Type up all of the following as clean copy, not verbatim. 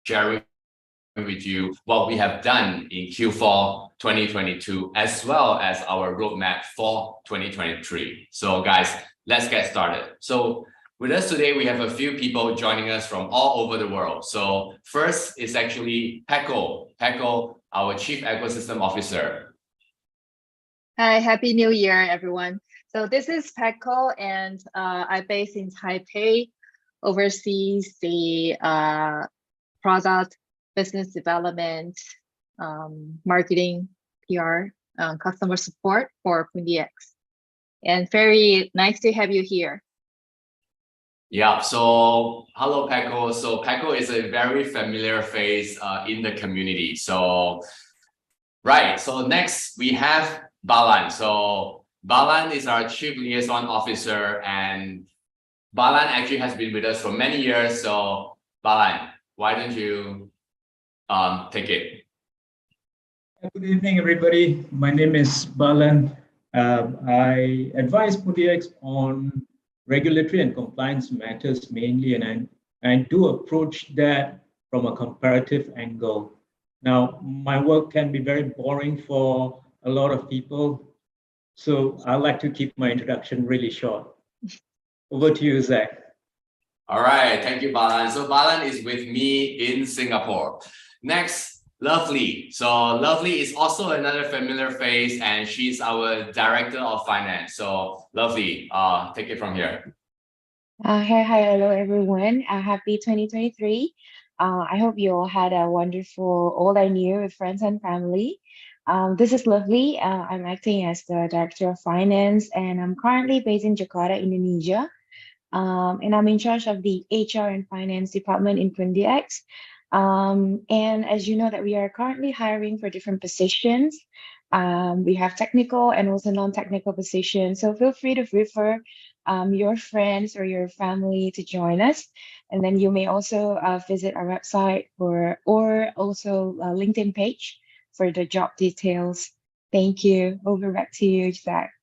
sharing with you what we have done in Q4 2022, as well as our roadmap for 2023. So guys, let's get started. So with us today, we have a few people joining us from all over the world. So first is actually Peko, our Chief Ecosystem Officer. Hi, Happy New Year, everyone. So this is Peko, and I'm based in Taipei, oversees the product, business development, marketing, PR, customer support for Pundi X. And very nice to have you here. Yeah, so hello, Peko. So Peko is a very familiar face in the community. So, right, so next we have Balan. So Balan is our Chief Liaison Officer, and Balan actually has been with us for many years. So Balan, why don't you take it? Good evening, everybody. My name is Balan. I advise PundiX on regulatory and compliance matters mainly, and I do approach that from a comparative angle. Now, my work can be very boring for a lot of people, so I like to keep my introduction really short. Over to you, Zach. All right, thank you, Balan. So Balan is with me in Singapore. Next, Lovely. So Lovely is also another familiar face, and she's our Director of Finance. So Lovely, take it from here. Hello everyone. Happy 2023. I hope you all had a wonderful Old and New with friends and family. This is Lovely. I'm acting as the Director of Finance, and I'm currently based in Jakarta, Indonesia. And I'm in charge of the HR and Finance department in Pundi X. And as you know that we are currently hiring for different positions. We have technical and also non-technical positions. So feel free to refer your friends or your family to join us. And then you may also visit our website or also a LinkedIn page for the job details. Thank you. Over back to you, Zach.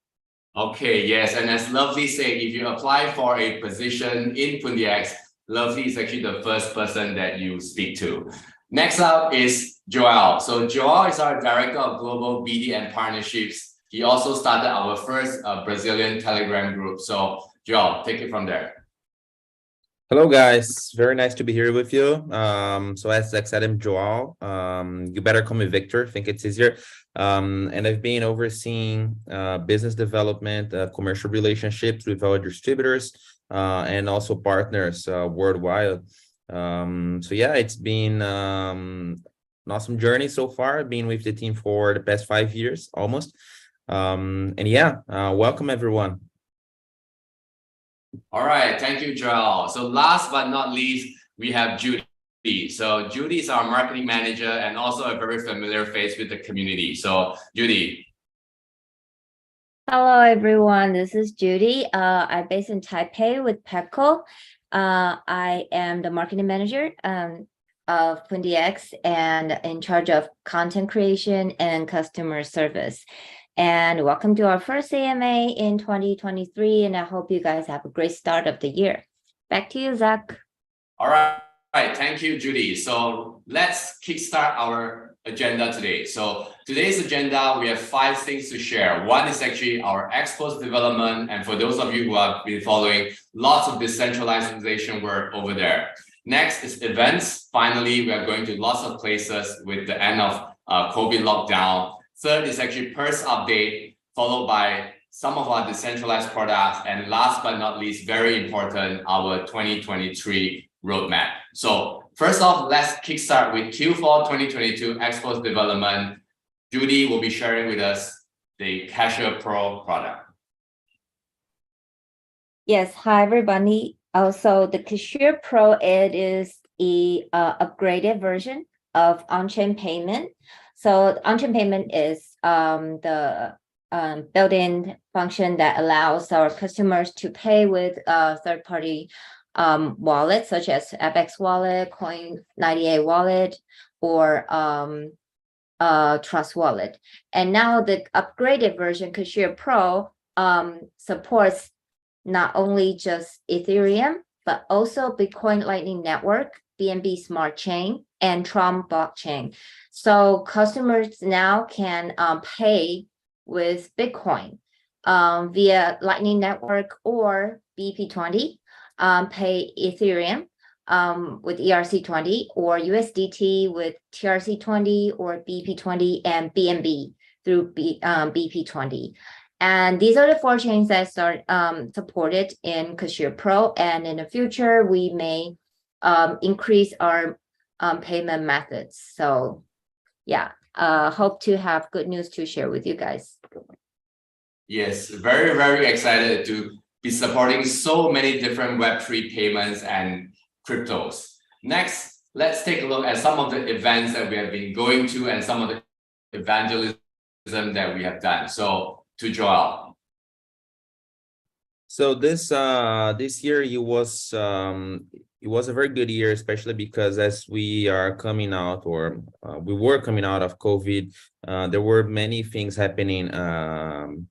Okay, yes, and as Lovely said, if you apply for a position in Pundi X, Lovely is actually the first person that you speak to. Next up is Joel. So Joel is our Director of Global BD and Partnerships. He also started our first Brazilian Telegram group. So Joel, take it from there. Hello guys, very nice to be here with you. So as Zach said, I'm Joel. You better call me Victor, I think it's easier. And I've been overseeing business development, commercial relationships with our distributors and also partners worldwide. So yeah, it's been an awesome journey so far. I've been with the team for the past 5 years almost. And yeah, welcome everyone. All right, thank you, Joel. So last but not least, we have Judy. So Judy is our marketing manager and also a very familiar face with the community. So Judy. Hello, everyone. This is Judy. I'm based in Taipei with Peko. I am the marketing manager of Pundi X and in charge of content creation and customer service. And welcome to our first AMA in 2023. And I hope you guys have a great start of the year. Back to you, Zach. All right. Thank you, Judy. So let's kickstart our agenda today. So today's agenda, we have 5 things to share. One is actually our expos development. And for those of you who have been following, lots of decentralization work over there. Next is events. Finally, we are going to lots of places with the end of COVID lockdown. Third is actually PERS update, followed by some of our decentralized products. And last but not least, very important, our 2023 roadmap. So first off, let's kickstart with Q4 2022 Expos development. Judy will be sharing with us the Cashier Pro product. Yes, hi everybody. Also, the Cashier Pro, it is a upgraded version of on-chain payment. So on-chain payment is the built-in function that allows our customers to pay with third-party wallets such as FX wallet, Coin98 wallet, or Trust wallet. And now the upgraded version, Cashier Pro, supports not only just Ethereum, but also Bitcoin Lightning Network, BNB Smart Chain, and Tron blockchain. So customers now can pay with Bitcoin via Lightning Network or BP20, pay Ethereum with ERC20 or USDT with TRC20 or BP20 and BNB through BP20. And these are the 4 chains that start supported in Cashier Pro. And in the future, we may increase our payment methods. So yeah, hope to have good news to share with you guys. Yes, very, very excited to be supporting so many different Web3 payments and cryptos. Next, let's take a look at some of the events that we have been going to and some of the evangelism that we have done. So to Joel. So this year it was a very good year, especially because as we are coming out, or we were coming out of COVID, there were many things happening,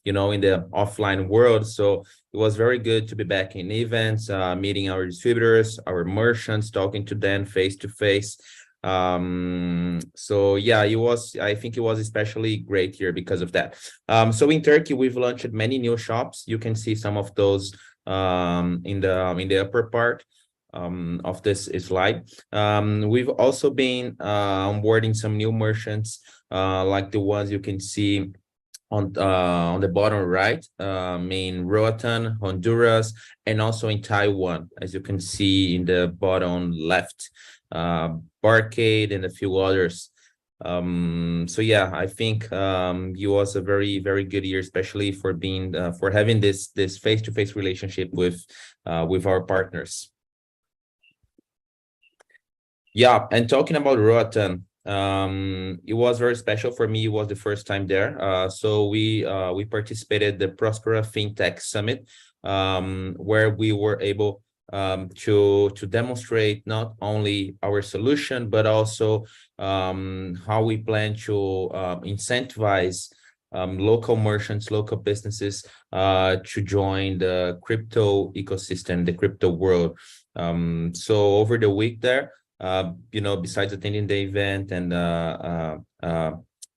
you know, in the offline world. So it was very good to be back in events, meeting our distributors, our merchants, talking to them face to face. So yeah, I think it was especially great year because of that. So in Turkey, we've launched many new shops. You can see some of those in the upper part of this slide. We've also been onboarding some new merchants, like the ones you can see on the bottom right, in Roatan, Honduras, and also in Taiwan, as you can see in the bottom left, Barcade and a few others. So yeah, I think it was a very, very good year, especially for being for having this face-to-face relationship with our partners. Yeah, and talking about Roatan, it was very special for me. It was the first time there. So we participated the Prospera FinTech Summit, where we were able to demonstrate not only our solution, but also how we plan to incentivize local merchants, local businesses to join the crypto ecosystem, the crypto world. So over the week there, you know, besides attending the event and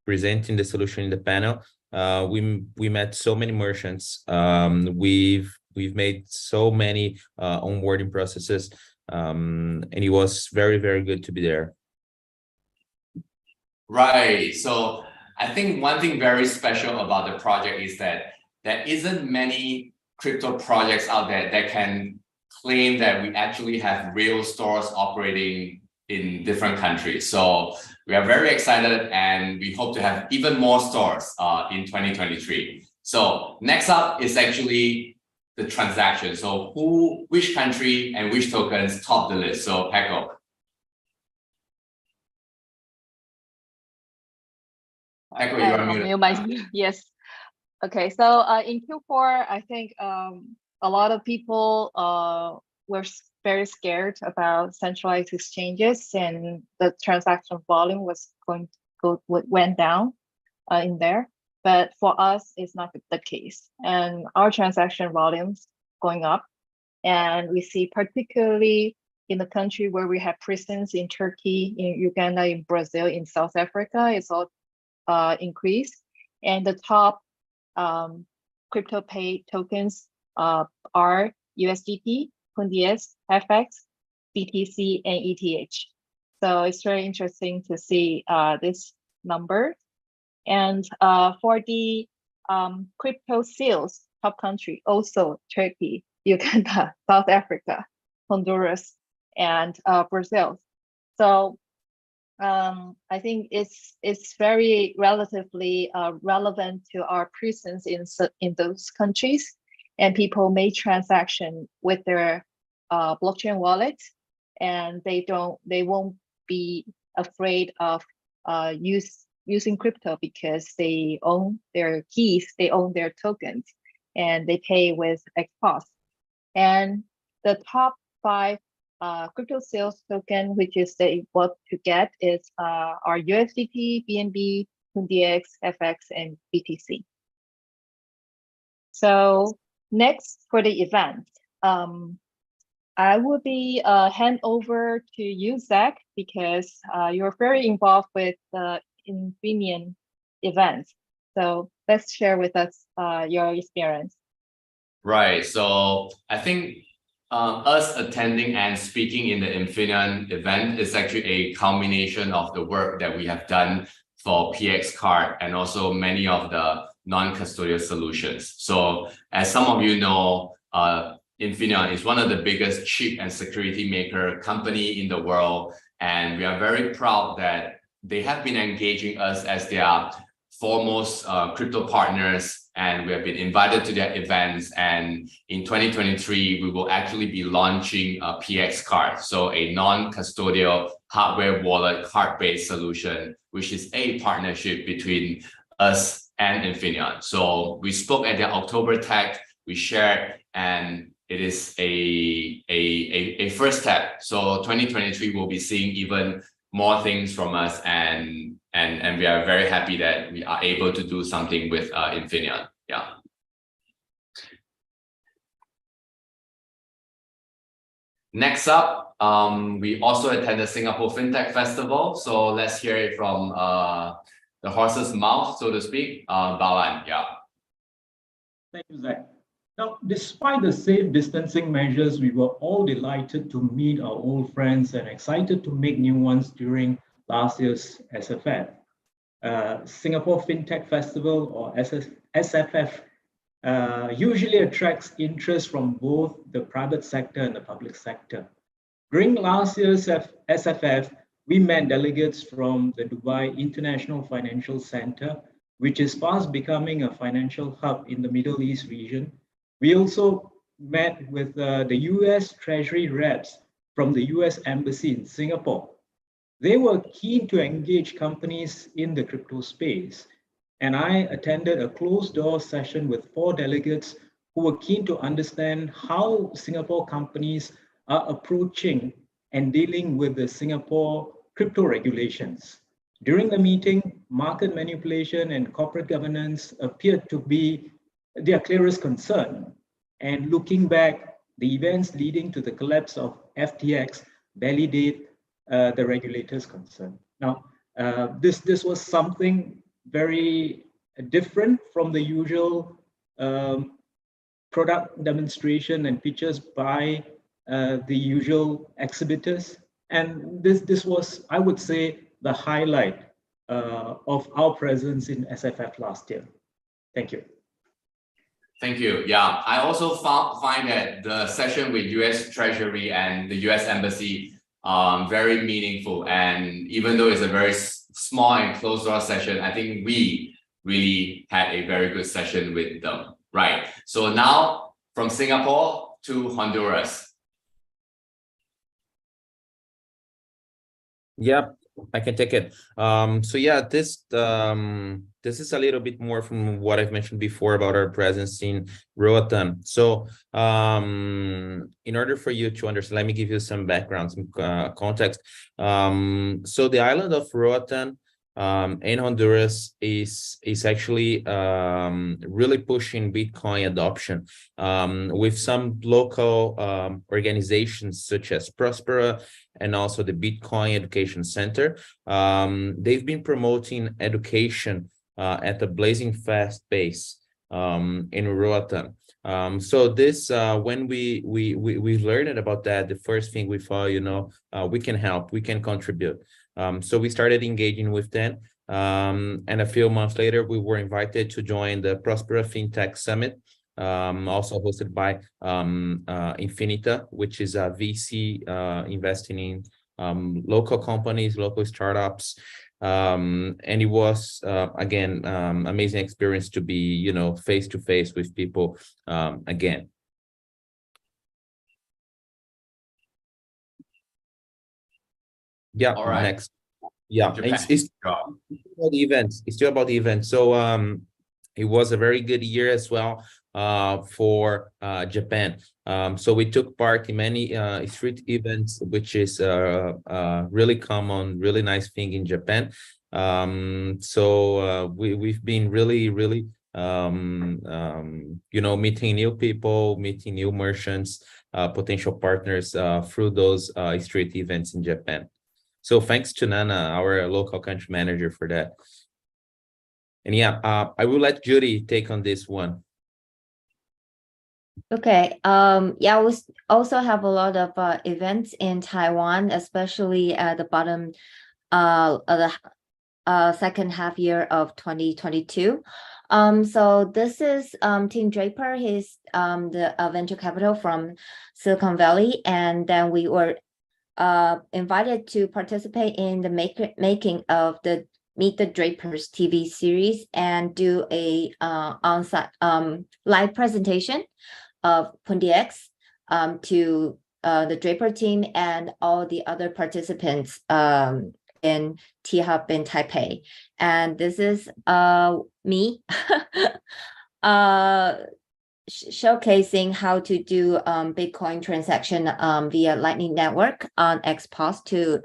presenting the solution in the panel, we met so many merchants. We've made so many onboarding processes, and it was very, very good to be there. Right. So I think one thing very special about the project is that there isn't many crypto projects out there that can claim that we actually have real stores operating in different countries. So we are very excited and we hope to have even more stores in 2023. So next up is actually the transaction. So which country and which tokens top the list? So Peko. Peko, you are muted. Yes. Okay, so in Q4, I think a lot of people were very scared about centralized exchanges, and the transaction volume went down in there. But for us, it's not the case, and our transaction volumes going up, and we see particularly in the country where we have presence in Turkey, in Uganda, in Brazil, in South Africa, it's all increased, and the top crypto pay tokens are USDT, Pundi, FX, BTC, and ETH. So it's very interesting to see this number. And for the crypto sales, top country, also Turkey, Uganda, South Africa, Honduras, and Brazil. So I think it's very relatively relevant to our presence in those countries, and people make transaction with their blockchain wallet, and they won't be afraid of using crypto because they own their keys, they own their tokens, and they pay with XPOS. And the top 5 crypto sales token, which is what to get, is our USDT, BNB, Pundi, FX, and BTC. So next for the event, I will be hand over to you, Zach, because you're very involved with the Infineon events. So let's share with us your experience. Right. So I think us attending and speaking in the Infineon event is actually a culmination of the work that we have done for PX Card and also many of the non-custodial solutions. So as some of you know, Infineon is one of the biggest chip and security maker company in the world. And we are very proud that they have been engaging us as their foremost crypto partners, and we have been invited to their events. And in 2023, we will actually be launching a PX card, so a non-custodial hardware wallet card-based solution, which is a partnership between us and Infineon. So we spoke at their October Tech, we shared, and it is a first step. So 2023 will be seeing even more things from us, and we are very happy that we are able to do something with Infineon. Yeah. Next up, we also attended Singapore FinTech Festival. So let's hear it from the horse's mouth, so to speak. Balan, yeah. Thank you, Zach. Now, despite the safe distancing measures, we were all delighted to meet our old friends and excited to make new ones during last year's SFF. Singapore FinTech Festival, or SFF, usually attracts interest from both the private sector and the public sector. During last year's SFF, we met delegates from the Dubai International Financial Center, which is fast becoming a financial hub in the Middle East region. We also met with the US Treasury reps from the US Embassy in Singapore. They were keen to engage companies in the crypto space, and I attended a closed-door session with 4 delegates who were keen to understand how Singapore companies are approaching and dealing with the Singapore crypto regulations. During the meeting, market manipulation and corporate governance appeared to be their clearest concern. And looking back, the events leading to the collapse of FTX validate the regulators' concern. Now, this was something very different from the usual product demonstration and features by the usual exhibitors. And this was, I would say, the highlight of our presence in SFF last year. Thank you. Thank you. Yeah, I also find that the session with US Treasury and the US Embassy very meaningful. And even though it's a very small and closed door session, I think we really had a very good session with them. Right. So now from Singapore to Honduras. Yep, I can take it. So yeah, this is a little bit more from what I've mentioned before about our presence in Roatan. So in order for you to understand, let me give you some background, some context. So the island of Roatan in Honduras is actually really pushing Bitcoin adoption with some local organizations such as Prospera and also the Bitcoin Education Center. They've been promoting education at a blazing fast pace in Roatan. So this when we learned about that, the first thing we thought, we can help, we can contribute. So we started engaging with them, and a few months later we were invited to join the Prospera FinTech Summit, also hosted by Infinita, which is a VC investing in local companies, local startups. And it was again amazing experience to be face to face with people again. Yeah. All right. Next. Yeah, it's about the events. It's still about the event. So it was a very good year as well for Japan. So we took part in many street events, which is really common, really nice thing in Japan. So we've been really meeting new people, meeting new merchants, potential partners through those street events in Japan. So thanks to Nana, our local country manager, for that. And yeah, I will let Judy take on this one. Okay. Yeah, we also have a lot of events in Taiwan, especially at the bottom of the second half year of 2022. So this is Tim Draper. He's the venture capital from Silicon Valley, and then we were invited to participate in the making of the Meet the Drapers TV series and do a on-site live presentation of Pundi X to the Draper team and all the other participants in T-Hub in Taipei. And this is me showcasing how to do Bitcoin transaction via Lightning Network on XPOS to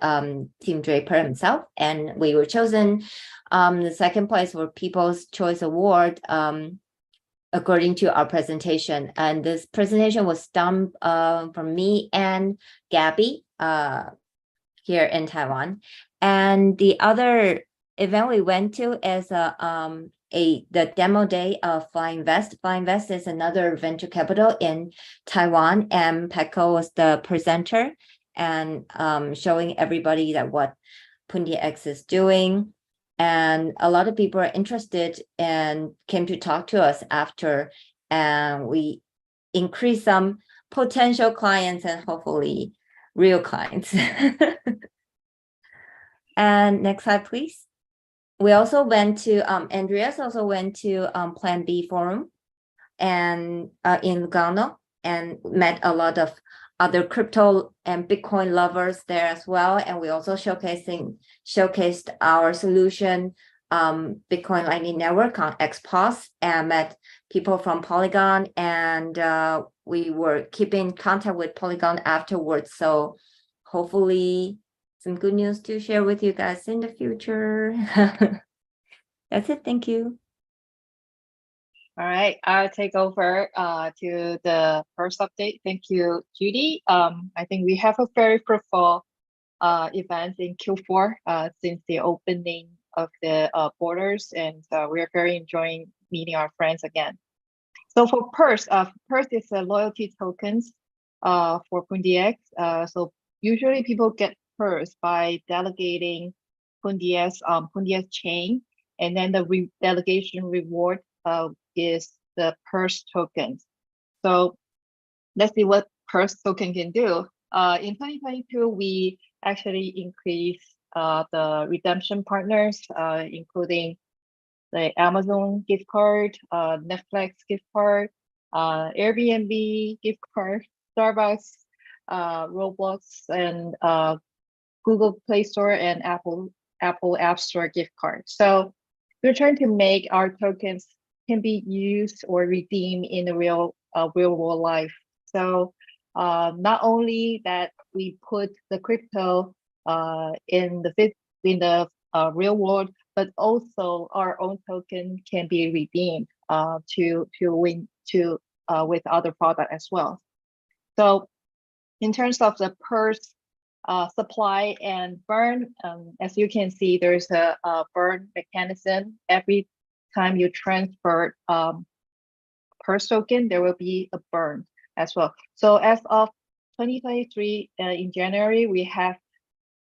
Team Draper himself. And we were chosen the second place for People's Choice Award according to our presentation. And this presentation was done from me and Gabby here in Taiwan. And the other event we went to is the demo day of Flying Vest. Flying Vest is another venture capital in Taiwan, and Pecco was the presenter and showing everybody that what Pundi X is doing. And a lot of people are interested and came to talk to us after, and we increased some potential clients and hopefully real clients. And next slide, please. We also went to, Andreas also went to Plan B Forum and in Lugano and met a lot of other crypto and Bitcoin lovers there as well. And we also showcased our solution, Bitcoin Lightning Network on XPOS, and met people from Polygon, and we were keeping contact with Polygon afterwards. So hopefully some good news to share with you guys in the future. That's it. Thank you. All right, I'll take over to the first update. Thank you, Judy. I think we have a very fruitful event in Q4 since the opening of the borders, and we are very enjoying meeting our friends again. So for Purse, Purse is a loyalty tokens for Pundi X. So usually people get Purse by delegating Pundi X chain, and then the delegation reward is the Purse tokens. So let's see what Purse token can do. In 2022, we actually increased the redemption partners, including the Amazon gift card, Netflix gift card, Airbnb gift card, Starbucks, Roblox, and Google Play Store and Apple App Store gift card. So we're trying to make our tokens can be used or redeemed in the real world life. So not only that we put the crypto in the real world, but also our own token can be redeemed with other product as well. So in terms of the Purse supply and burn, as you can see, there's a burn mechanism. Every time you transfer Purse token, there will be a burn as well. So as of 2023 in January, we have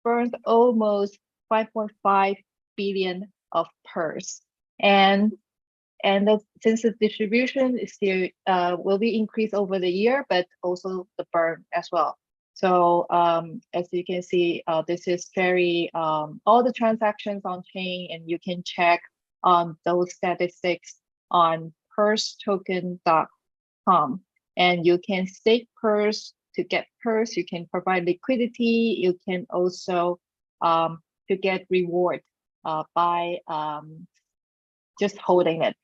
burned almost 5.5 billion of Purse, and since the distribution is still will be increased over the year, but also the burn as well. So as you can see, this is very all the transactions on chain, and you can check on those statistics on pursetoken.com, and you can stake Purse to get Purse. You can provide liquidity. You can also to get reward by just holding it.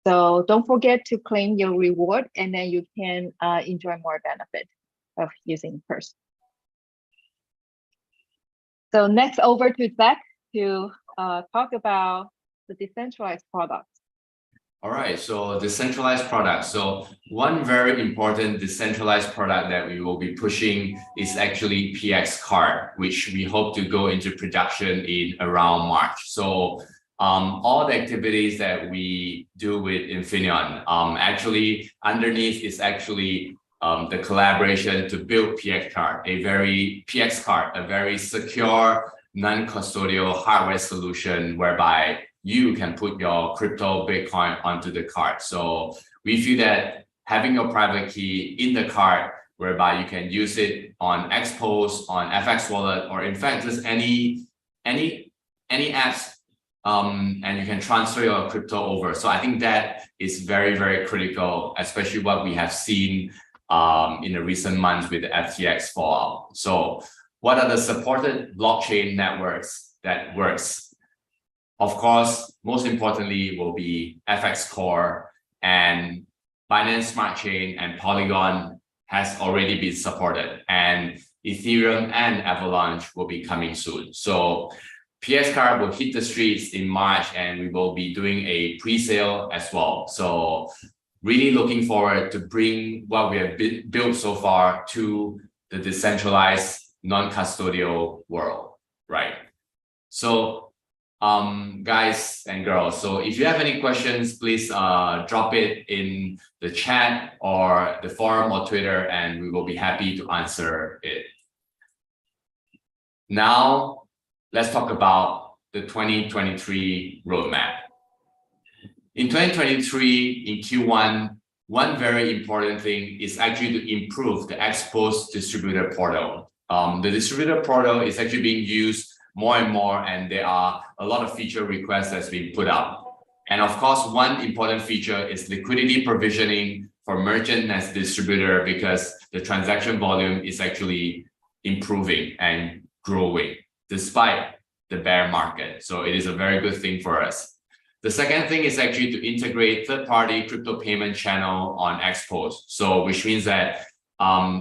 So don't forget to claim your reward, and then you can enjoy more benefit of using Purse. So next over to Zach to talk about the decentralized products. All right, so decentralized products. So one very important decentralized product that we will be pushing is actually PX Card, which we hope to go into production in around March. So all the activities that we do with Infineon, actually underneath is actually the collaboration to build PX Card, a very secure, non-custodial hardware solution whereby you can put your crypto Bitcoin onto the card. So we feel that having your private key in the card, whereby you can use it on Xpose, on FX Wallet, or in fact just any apps, and you can transfer your crypto over. So I think that is very, very critical, especially what we have seen in the recent months with the FTX fallout. So what are the supported blockchain networks that works? Of course, most importantly will be FX Core, and Binance Smart Chain and Polygon has already been supported, and Ethereum and Avalanche will be coming soon. So PX Card will hit the streets in March, and we will be doing a pre-sale as well. So really looking forward to bring what we have built so far to the decentralized non-custodial world, right? So guys and girls, so if you have any questions, please drop it in the chat or the forum or Twitter, and we will be happy to answer it. Now, let's talk about the 2023 roadmap. In 2023, in Q1, one very important thing is actually to improve the Xpose distributor portal. The distributor portal is actually being used more and more, and there are a lot of feature requests that's been put up. And of course, one important feature is liquidity provisioning for merchant as distributor, because the transaction volume is actually improving and growing despite the bear market. So it is a very good thing for us. The second thing is actually to integrate third-party crypto payment channel on Xpose. So which means that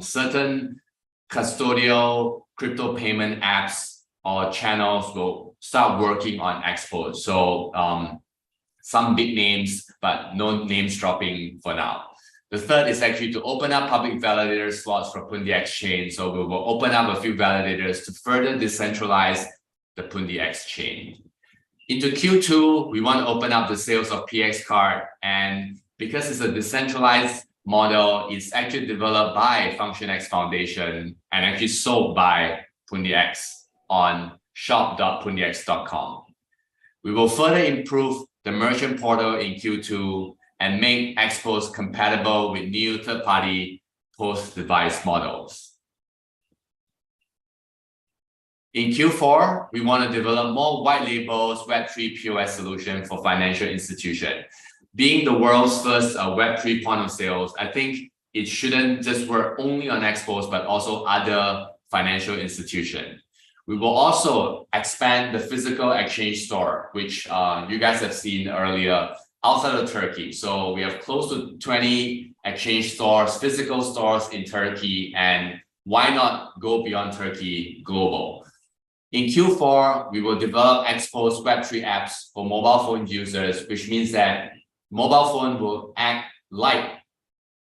certain custodial crypto payment apps or channels will start working on Xpose. So some big names, but no names dropping for now. The third is actually to open up public validator slots for Pundi Exchange. So we will open up a few validators to further decentralize the Pundi Exchange. Into Q2, we want to open up the sales of PX Card, and because it's a decentralized model, it's actually developed by FunctionX Foundation and actually sold by PundiX on shop.pundix.com. We will further improve the merchant portal in Q2 and make Xpose compatible with new third-party post-device models. In Q4, we want to develop more white labels Web3 POS solution for financial institutions. Being the world's first Web3 point of sales, I think it shouldn't just work only on Xpose, but also other financial institutions. We will also expand the physical exchange store, which you guys have seen earlier, outside of Turkey. So we have close to 20 exchange stores, physical stores in Turkey, and why not go beyond Turkey global? In Q4, we will develop Xpose Web3 apps for mobile phone users, which means that mobile phone will act like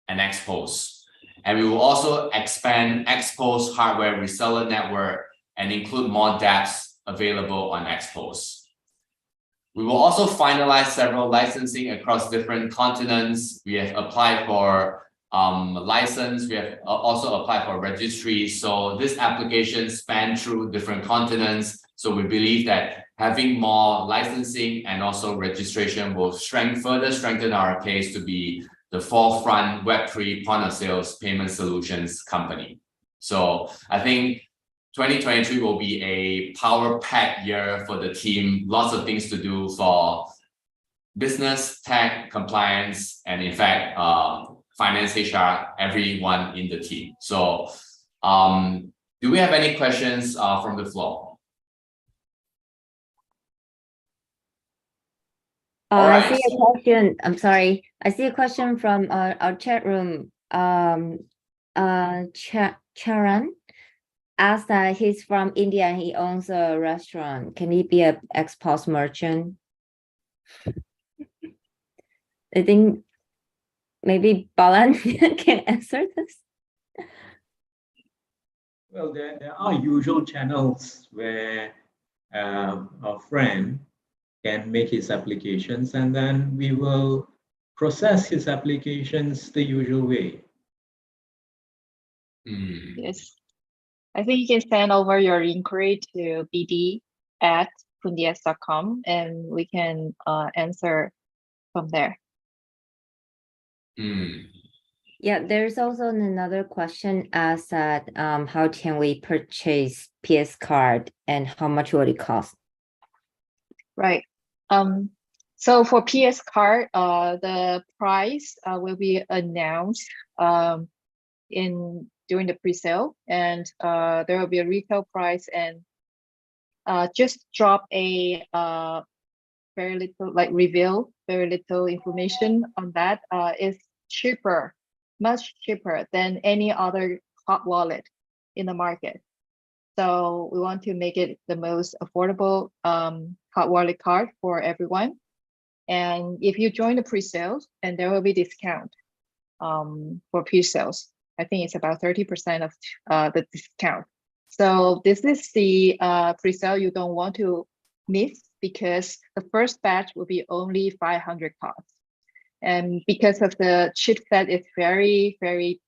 an Xpose. And we will also expand Xpose hardware reseller network and include more dApps available on Xpose. We will also finalize several licensing across different continents. We have applied for license. We have also applied for registry. So this application spans through different continents. So we believe that having more licensing and also registration will further strengthen our case to be the forefront Web3 point of sales payment solutions company. So I think 2023 will be a power-packed year for the team. Lots of things to do for business, tech, compliance, and in fact, finance, HR, everyone in the team. So do we have any questions from the floor? I see a question. I'm sorry. I see a question from our chat room. Charan asked that he's from India and he owns a restaurant. Can he be an Xpose merchant? I think maybe Balan can answer this. Well, there are usual channels where a friend can make his applications, and then we will process his applications the usual way. Yes. I think you can send over your inquiry to bd@pundies.com and we can answer from there. Yeah, there's also another question asked that how can we purchase PS card and how much will it cost? Right. So for PS card, the price will be announced during the pre-sale, and there will be a retail price, and just drop a very little, like reveal very little information on that. Is cheaper, much cheaper than any other hot wallet in the market. So we want to make it the most affordable hot wallet card for everyone. And if you join the pre-sales, and there will be discount for pre-sales. I think it's about 30% of the discount. So this is the pre-sale you don't want to miss, because the first batch will be only 500 cards. And because of the chipset is very, very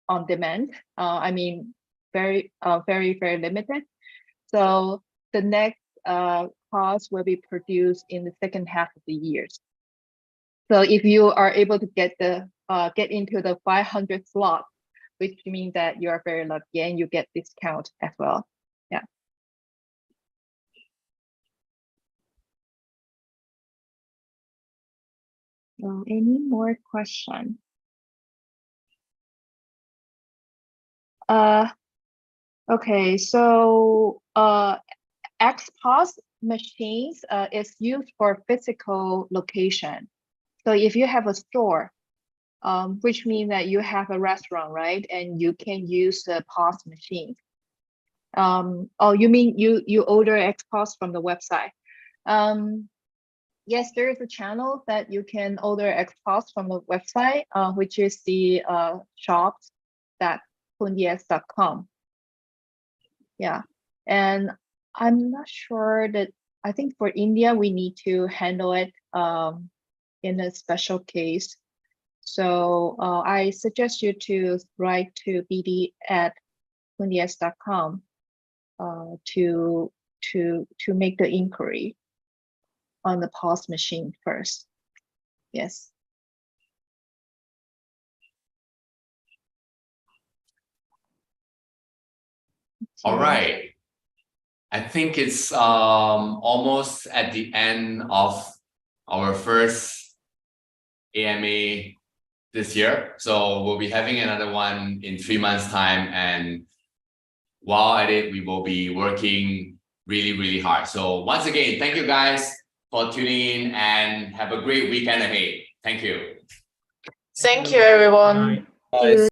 on demand, I mean, very, very limited. So the next cards will be produced in the second half of the year. So if you are able to get into the 500 slot, which means that you are very lucky and you get discount as well. Yeah. So any more question? Okay, so XPOS machines is used for physical location. So if you have a store, which means that you have a restaurant, right? And you can use the POS machine. Oh, you mean you order XPOS from the website? Yes, there is a channel that you can order XPOS from the website, which is the shops.pundies.com. Yeah, and I'm not sure that, I think for India, we need to handle it in a special case. So I suggest you to write to bd@pundies.com to make the inquiry on the POS machine first. Yes. All right. I think it's almost at the end of our first AMA this year. So we'll be having another one in 3 months' time. And while at it, we will be working really, really hard. So once again, thank you guys for tuning in and have a great weekend ahead. Thank you. Thank you, everyone. Bye. Thank you.